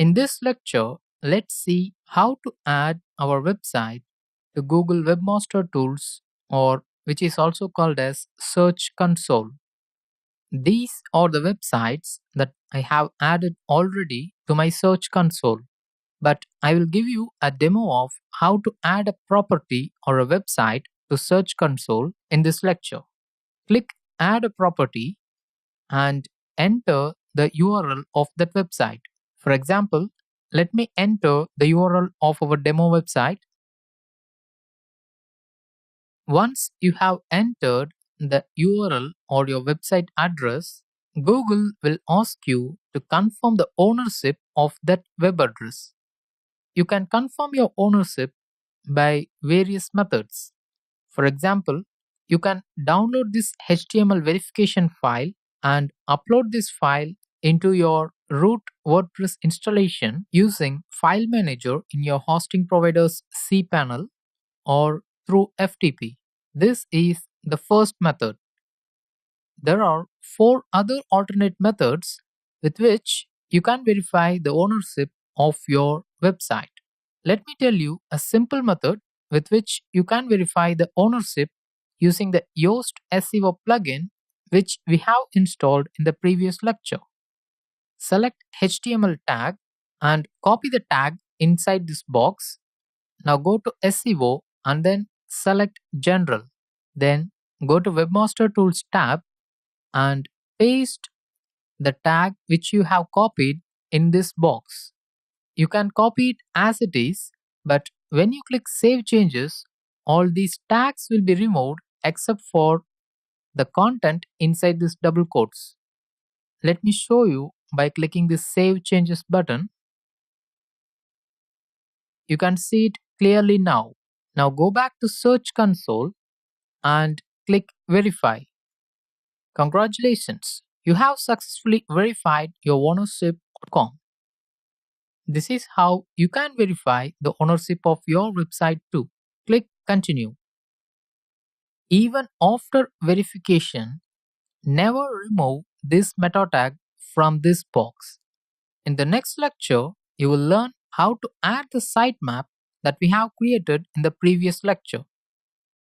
In this lecture, let's see how to add our website to Google Webmaster Tools, or which is also called as Search Console. These are the websites that I have added already to my Search Console, but I will give you a demo of how to add a property or a website to Search Console in this lecture. Click Add a Property and enter the URL of that website. For example, let me enter the URL of our demo website. Once you have entered the URL or your website address, Google will ask you to confirm the ownership of that web address. You can confirm your ownership by various methods. For example, you can download this HTML verification file and upload this file into your root WordPress installation using File Manager in your hosting provider's cPanel or through FTP. This is the first method. There are 4 other alternate methods with which you can verify the ownership of your website. Let me tell you a simple method with which you can verify the ownership using the Yoast SEO plugin, which we have installed in the previous lecture. Select HTML tag and copy the tag inside this box. Now go to SEO and then select General. Then go to Webmaster Tools tab and paste the tag which you have copied in this box. You can copy it as it is, but when you click Save Changes, all these tags will be removed except for the content inside this double quotes. Let me show you by clicking this Save Changes button. You can see it clearly now. Now go back to Search Console and click Verify. Congratulations, you have successfully verified your ownership.com. This is how you can verify the ownership of your website too. Click Continue. Even after verification, never remove this meta tag from this box. In the next lecture, you will learn how to add the sitemap that we have created in the previous lecture.